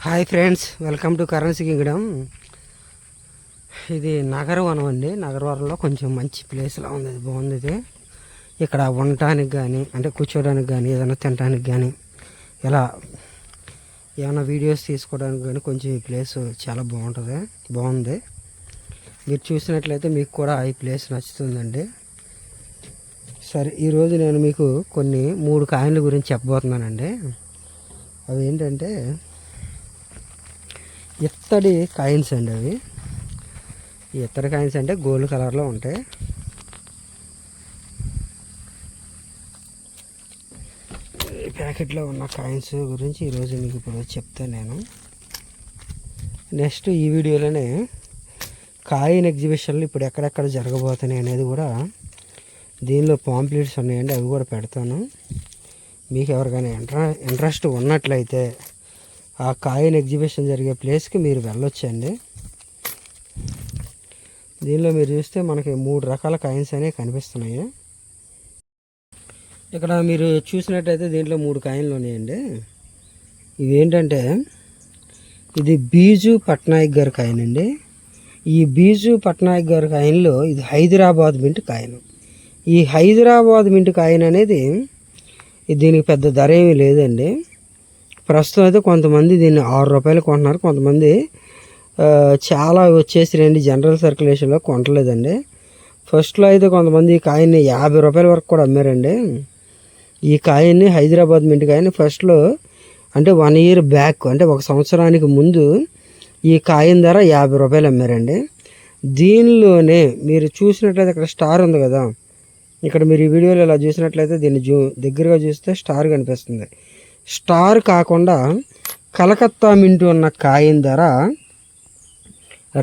Hi friends, welcome to currency Kingdom. ఇది నగరవనం అండి. నగరవనంలో కొంచెం మంచి ప్లేస్లా ఉంది, ఇది బాగుంది. ఇది ఇక్కడ ఉండటానికి కానీ, అంటే కూర్చోడానికి కానీ, ఏదైనా తినడానికి కానీ, ఇలా ఏమైనా వీడియోస్ తీసుకోవడానికి కానీ కొంచెం ఈ ప్లేస్ చాలా బాగుంది. మీరు చూసినట్లయితే మీకు కూడా ఈ ప్లేస్ నచ్చుతుందండి. సరే, ఈరోజు నేను మీకు కొన్ని 3 కాయిన్ల గురించి చెప్పబోతున్నానండి. అవి ఏంటంటే ఇత్తడి కాయిన్స్ అండి. అవి ఈ ఇత్తడి కాయిన్స్ అంటే గోల్డ్ కలర్లో ఉంటాయి. ఈ ప్యాకెట్లో ఉన్న కాయిన్స్ గురించి ఈరోజు మీకు ఇప్పుడు చెప్తాను నేను. నెక్స్ట్ ఈ వీడియోలోనే కాయిన్ ఎగ్జిబిషన్లు ఇప్పుడు ఎక్కడెక్కడ జరగబోతున్నాయి అనేది కూడా దీనిలో పాంప్లెట్స్ ఉన్నాయండి, అవి కూడా పెడతాను. మీకు ఎవరికైనా ఇంట్రెస్ట్ ఉన్నట్లయితే ఆ కాయిన్ ఎగ్జిబిషన్ జరిగే ప్లేస్కి మీరు వెళ్ళొచ్చండి. దీనిలో మీరు చూస్తే మనకి 3 రకాల కాయిన్స్ అనేవి కనిపిస్తున్నాయి. ఇక్కడ మీరు చూసినట్టయితే దీంట్లో 3 కాయిన్లు ఉన్నాయండి. ఇవేంటంటే ఇది బీజు పట్నాయక్ గారి కాయిన్ అండి. ఈ బీజు పట్నాయక్ గారి కాయిన్లో ఇది హైదరాబాద్ మింట్ కాయిన్. ఈ హైదరాబాద్ మింట్ కాయిన్ అనేది దీనికి పెద్ద ధర ఏమీ లేదండి. ప్రస్తుతం అయితే కొంతమంది దీన్ని 6 రూపాయలు కొంటున్నారు, కొంతమంది చాలా వచ్చేసి జనరల్ సర్క్యులేషన్లో కొనలేదండి. ఫస్ట్లో అయితే కొంతమంది ఈ కాయిన్ని 50 రూపాయల వరకు కూడా అమ్మారండి. ఈ కాయిన్ని హైదరాబాద్ మింట్ కాయిన్ ఫస్ట్లో అంటే 1 ఇయర్ బ్యాక్, అంటే 1 సంవత్సరానికి ముందు ఈ కాయిన్ ధర 50 రూపాయలు అమ్మారండి. దీనిలోనే మీరు చూసినట్లయితే ఇక్కడ స్టార్ ఉంది కదా, ఇక్కడ మీరు ఈ వీడియోలో ఇలా చూసినట్లయితే దీన్ని దగ్గరగా చూస్తే స్టార్ కనిపిస్తుంది. స్టార్ కాకుండా కలకత్తా మింట్ ఉన్న కాయిన్ ధర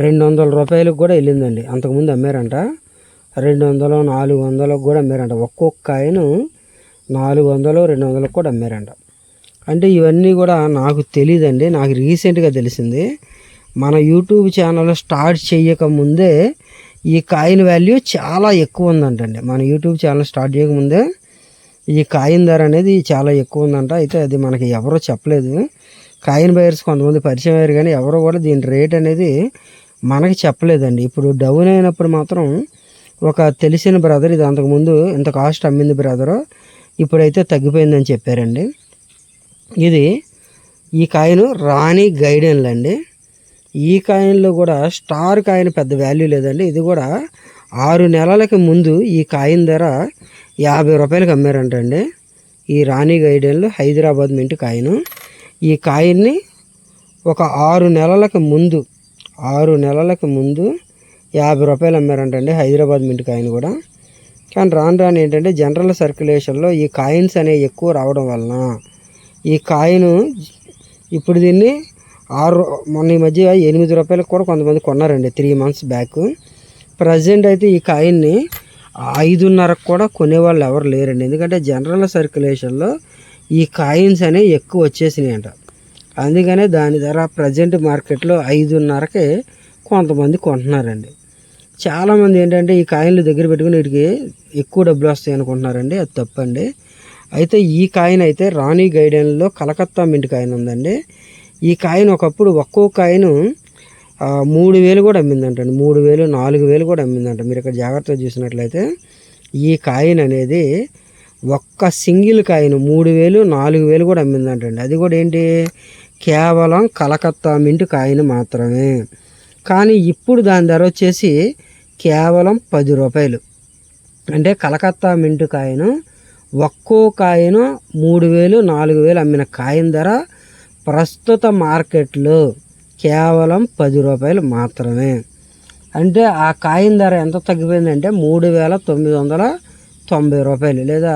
200 రూపాయలకు కూడా వెళ్ళిందండి. అంతకుముందు అమ్మారంట 200, 400 కూడా అమ్మారంట. ఒక్కొక్క కాయిన్ 400, 200 కూడా అమ్మారంట. అంటే ఇవన్నీ కూడా నాకు తెలియదండి, నాకు రీసెంట్గా తెలిసింది. మన యూట్యూబ్ ఛానల్ స్టార్ట్ చేయకముందే ఈ కాయిన్ వాల్యూ చాలా ఎక్కువ ఉందంటండి. మన యూట్యూబ్ ఛానల్ స్టార్ట్ చేయకముందే ఈ కాయిన్ ధర అనేది చాలా ఎక్కువ ఉందంట. అయితే అది మనకి ఎవరో చెప్పలేదు. కాయిన్ బయర్స్ కొంతమంది పరిచయం అయ్యారు, కానీ ఎవరో కూడా దీని రేట్ అనేది మనకి చెప్పలేదండి. ఇప్పుడు డౌన్ అయినప్పుడు మాత్రం ఒక తెలిసిన బ్రదర్ ఇది అంతకుముందు ఇంత కాస్ట్ అమ్మింది బ్రదరు, ఇప్పుడైతే తగ్గిపోయిందని చెప్పారండి. ఈ కాయిన్ రాణి గైడెన్లు అండి. ఈ కాయిన్లో కూడా స్టార్ కాయిన్ పెద్ద వాల్యూ లేదండి. ఇది కూడా 6 నెలలకి ముందు ఈ కాయిన్ ధర 50 రూపాయలకి అమ్మారంటండి. ఈ రాణి గైడెన్లు హైదరాబాద్ మింట్ కాయిన్. ఈ కాయిన్ని ఒక 6 నెలలకి ముందు 50 రూపాయలు అమ్మారంటండి హైదరాబాద్ మింట్ కాయిన్ కూడా. కానీ రాను ఏంటంటే జనరల్ సర్క్యులేషన్లో ఈ కాయిన్స్ అనేవి ఎక్కువ రావడం వలన ఈ కాయిన్ ఇప్పుడు దీన్ని మొన్న ఈ మధ్య 8 రూపాయలకు కూడా కొంతమంది కొన్నారండి 3 months బ్యాక్. ప్రజెంట్ అయితే ఈ కాయిన్ని 5.5 కూడా కొనేవాళ్ళు ఎవరు లేరండి. ఎందుకంటే జనరల్ సర్క్యులేషన్లో ఈ కాయిన్స్ అనేవి ఎక్కువ వచ్చేసినాయి అంట. అందుకనే దాని ధర ప్రజెంట్ మార్కెట్లో 5.5కే కొంతమంది కొంటున్నారండి. చాలామంది ఏంటంటే ఈ కాయిన్లు దగ్గర పెట్టుకుని వీటికి ఎక్కువ డబ్బులు వస్తాయి అనుకుంటున్నారండి. అది తప్పండి. అయితే ఈ కాయిన్ అయితే రాణి గైడెన్లో కలకత్తా మింట్ కాయిన్ ఉందండి. ఈ కాయిన్ ఒకప్పుడు ఒక్కో కాయిన్ 3,000 కూడా అమ్మిందంటండి. 3,000, 4,000 కూడా అమ్మిందంట. మీరు ఇక్కడ జాగ్రత్తగా చూసినట్లయితే ఈ కాయిన్ అనేది ఒక్క సింగిల్ కాయిన్ 3,000, 4,000 కూడా అమ్మిందంటండి. అది కూడా ఏంటి, కేవలం కలకత్తా మింట్ కాయిన్ మాత్రమే. కానీ ఇప్పుడు దాని ధర వచ్చేసి కేవలం 10 రూపాయలు. అంటే కలకత్తా మింట్ కాయిన్ ఒక్కో కాయిన్ 3,000, 4,000 అమ్మిన కాయిన్ ధర ప్రస్తుత మార్కెట్లో కేవలం 10 రూపాయలు మాత్రమే. అంటే ఆ కాయిన్ ధర ఎంత తగ్గిపోయిందంటే 3,990 రూపాయలు. లేదా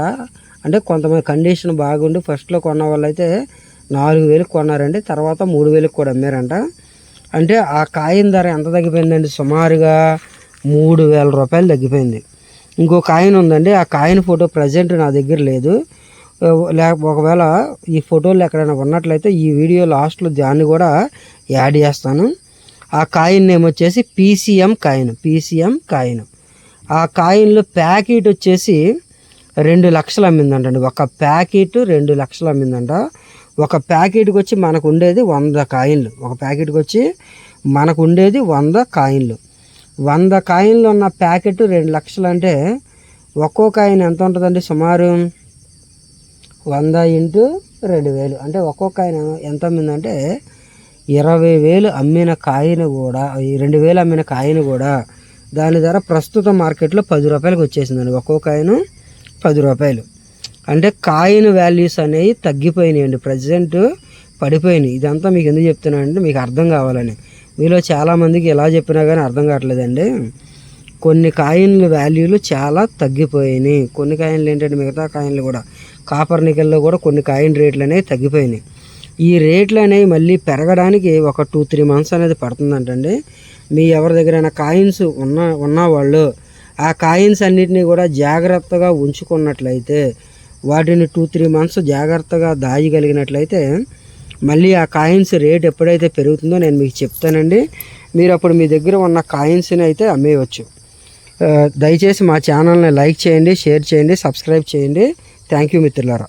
అంటే కొంతమంది కండిషన్ బాగుండి ఫస్ట్లో కొన్న వాళ్ళు అయితే 4,000 కొన్నారండి, తర్వాత 3,000 కూడా అమ్మారంట. అంటే ఆ కాయిన్ ధర ఎంత తగ్గిపోయిందండి, సుమారుగా 3,000 రూపాయలు తగ్గిపోయింది. ఇంకో కాయిన్ ఉందండి, ఆ కాయిన్ ఫోటో ప్రజెంట్ నా దగ్గర లేదు. ఒకవేళ ఈ ఫోటోలు ఎక్కడైనా ఉన్నట్లయితే ఈ వీడియో లాస్ట్లో దాన్ని కూడా యాడ్ చేస్తాను. ఆ కాయిన్ నేమ్ వచ్చేసి పీసీఎం కాయిన్. ఆ కాయిన్లో ప్యాకెట్ వచ్చేసి 2 లక్షలు అమ్మిందంటండి. ఒక ప్యాకెట్ 2 లక్షలు అమ్మిందంట. ఒక ప్యాకెట్కి వచ్చి మనకు ఉండేది 100 కాయిన్లు. ఒక ప్యాకెట్కి వచ్చి మనకు ఉండేది 100 కాయిన్లు. 100 కాయిన్లు ఉన్న ప్యాకెట్ 2 లక్షలు అంటే ఒక్కో కాయిన్ ఎంత ఉంటుందండి? సుమారు 100 × 2000 అంటే ఒక్కో కాయిన్ ఎంత అమ్మిందంటే 20,000 అమ్మిన కాయిన్ కూడా, 2,000 అమ్మిన కాయిన్ కూడా దాని ధర ప్రస్తుత మార్కెట్లో 10 రూపాయలకు వచ్చేసిందండి. ఒక్కో కాయిన్ 10 రూపాయలు. అంటే కాయిన్ వాల్యూస్ అనేవి తగ్గిపోయినాయండి, ప్రజెంట్ పడిపోయినాయి. ఇదంతా మీకు ఎందుకు చెప్తున్నానంటే మీకు అర్థం కావాలని. మీలో చాలామందికి ఎలా చెప్పినా కానీ అర్థం కావట్లేదండి. కొన్ని కాయిన్ల వాల్యూలు చాలా తగ్గిపోయినాయి. కొన్ని కాయిన్లు ఏంటంటే మిగతా కాయిన్లు కూడా కాపర్ నికెల్లో కూడా కొన్ని కాయిన్ రేట్లు అనేవి తగ్గిపోయినాయి. ఈ రేట్లు అనేవి మళ్ళీ పెరగడానికి ఒక 2-3 మంత్స్ అనేది పడుతుందంటండి. మీ ఎవరి దగ్గరైనా కాయిన్స్ ఉన్న వాళ్ళు ఆ కాయిన్స్ అన్నిటినీ కూడా జాగ్రత్తగా ఉంచుకున్నట్లయితే, వాటిని 2-3 మంత్స్ జాగ్రత్తగా దాయగలిగినట్లయితే మళ్ళీ ఆ కాయిన్స్ రేట్ ఎప్పుడైతే పెరుగుతుందో నేను మీకు చెప్తానండి. మీరు అప్పుడు మీ దగ్గర ఉన్న కాయిన్స్ని అయితే అమ్మేయవచ్చు. దయచేసి మా ఛానల్ని లైక్ చేయండి, షేర్ చేయండి, సబ్స్క్రైబ్ చేయండి. థ్యాంక్ యూ మిత్రులారా.